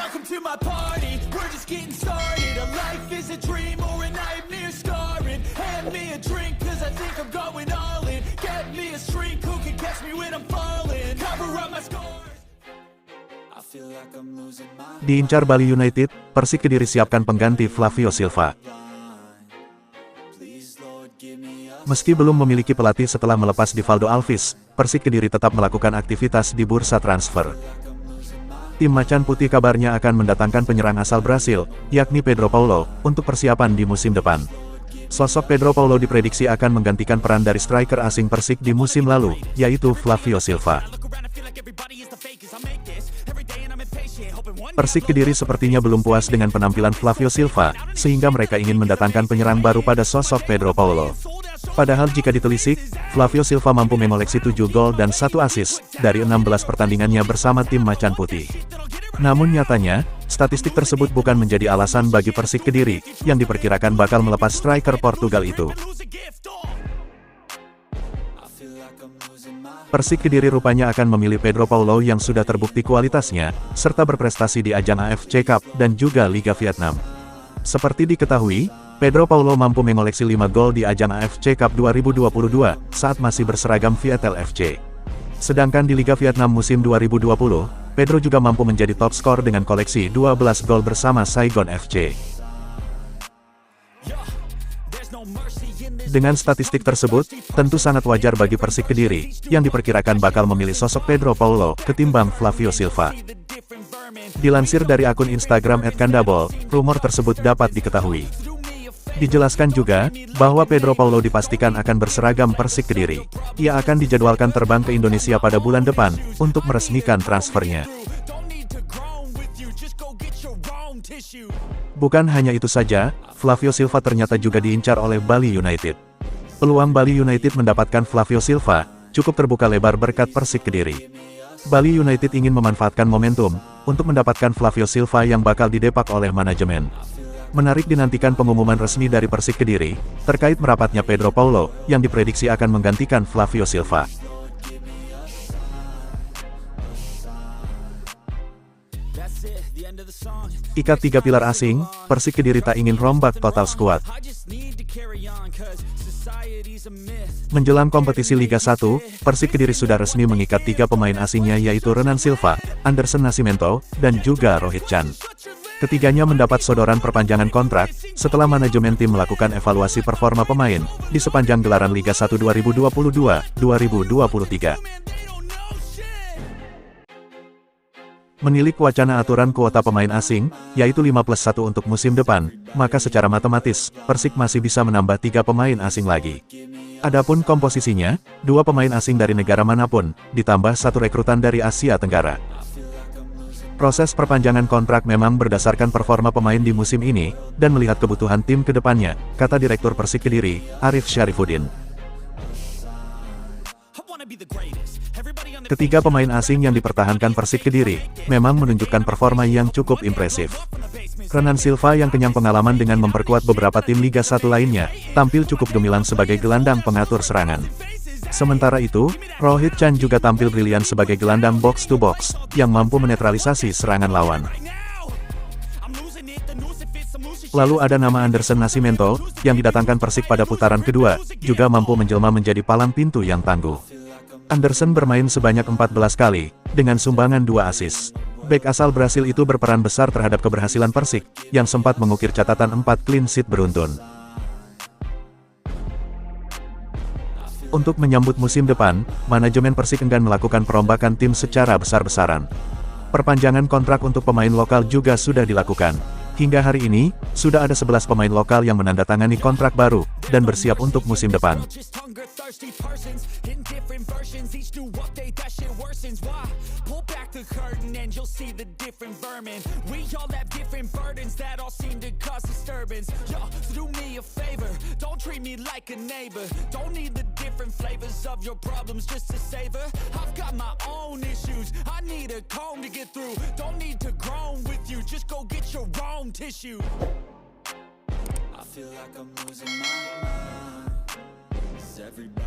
Welcome to my party, we're just getting started. A life is a dream or a nightmare scarring. Hand me a drink cause I think I'm going all in. Get me a shrink who can catch me when I'm falling. Cover up my scars. I feel like I'm losing my... Diincar Bali United, Persik Kediri siapkan pengganti Flavio Silva. Meski belum memiliki pelatih setelah melepas Divaldo Alves, Persik Kediri tetap melakukan aktivitas di bursa transfer. Tim Macan Putih kabarnya akan mendatangkan penyerang asal Brasil, yakni Pedro Paulo, untuk persiapan di musim depan. Sosok Pedro Paulo diprediksi akan menggantikan peran dari striker asing Persik di musim lalu, yaitu Flavio Silva. Persik Kediri sepertinya belum puas dengan penampilan Flavio Silva, sehingga mereka ingin mendatangkan penyerang baru pada sosok Pedro Paulo. Padahal jika ditelisik, Flavio Silva mampu mengoleksi 7 gol dan 1 assist dari 16 pertandingannya bersama tim Macan Putih. Namun nyatanya, statistik tersebut bukan menjadi alasan bagi Persik Kediri, yang diperkirakan bakal melepas striker Portugal itu. Persik Kediri rupanya akan memilih Pedro Paulo yang sudah terbukti kualitasnya, serta berprestasi di ajang AFC Cup dan juga Liga Vietnam. Seperti diketahui, Pedro Paulo mampu mengoleksi 5 gol di ajang AFC Cup 2022, saat masih berseragam Viettel FC. Sedangkan di Liga Vietnam musim 2020, Pedro juga mampu menjadi top skor dengan koleksi 12 gol bersama Saigon FC. Dengan statistik tersebut, tentu sangat wajar bagi Persik Kediri, yang diperkirakan bakal memilih sosok Pedro Paulo, ketimbang Flavio Silva. Dilansir dari akun Instagram @kandabol, rumor tersebut dapat diketahui. Dijelaskan juga, bahwa Pedro Paulo dipastikan akan berseragam Persik Kediri. Ia akan dijadwalkan terbang ke Indonesia pada bulan depan, untuk meresmikan transfernya. Bukan hanya itu saja, Flavio Silva ternyata juga diincar oleh Bali United. Peluang Bali United mendapatkan Flavio Silva, cukup terbuka lebar berkat Persik Kediri. Bali United ingin memanfaatkan momentum, untuk mendapatkan Flavio Silva yang bakal didepak oleh manajemen. Menarik dinantikan pengumuman resmi dari Persik Kediri, terkait merapatnya Pedro Paulo, yang diprediksi akan menggantikan Flavio Silva. Ikat 3 pilar asing, Persik Kediri tak ingin rombak total skuad. Menjelang kompetisi Liga 1, Persik Kediri sudah resmi mengikat 3 pemain asingnya yaitu Renan Silva, Anderson Nascimento, dan juga Rohit Chan. Ketiganya mendapat sodoran perpanjangan kontrak, setelah manajemen tim melakukan evaluasi performa pemain, di sepanjang gelaran Liga 1 2022-2023. Menilik wacana aturan kuota pemain asing, yaitu 5+1 untuk musim depan, maka secara matematis, Persik masih bisa menambah 3 pemain asing lagi. Adapun komposisinya, 2 pemain asing dari negara manapun, ditambah 1 rekrutan dari Asia Tenggara. Proses perpanjangan kontrak memang berdasarkan performa pemain di musim ini, dan melihat kebutuhan tim ke depannya, kata Direktur Persik Kediri, Arif Syarifuddin. Ketiga pemain asing yang dipertahankan Persik Kediri, memang menunjukkan performa yang cukup impresif. Renan Silva yang kenyang pengalaman dengan memperkuat beberapa tim Liga 1 lainnya, tampil cukup gemilang sebagai gelandang pengatur serangan. Sementara itu, Rohit Chan juga tampil brilian sebagai gelandang box-to-box, yang mampu menetralisasi serangan lawan. Lalu ada nama Anderson Nascimento, yang didatangkan Persik pada putaran kedua, juga mampu menjelma menjadi palang pintu yang tangguh. Anderson bermain sebanyak 14 kali, dengan sumbangan 2 assist. Bek asal Brasil itu berperan besar terhadap keberhasilan Persik, yang sempat mengukir catatan 4 clean sheet beruntun. Untuk menyambut musim depan, manajemen Persik enggan melakukan perombakan tim secara besar-besaran. Perpanjangan kontrak untuk pemain lokal juga sudah dilakukan. Hingga hari ini, sudah ada 11 pemain lokal yang menandatangani kontrak baru, dan bersiap untuk musim depan. Tissue. I feel like I'm losing my mind. Is everybody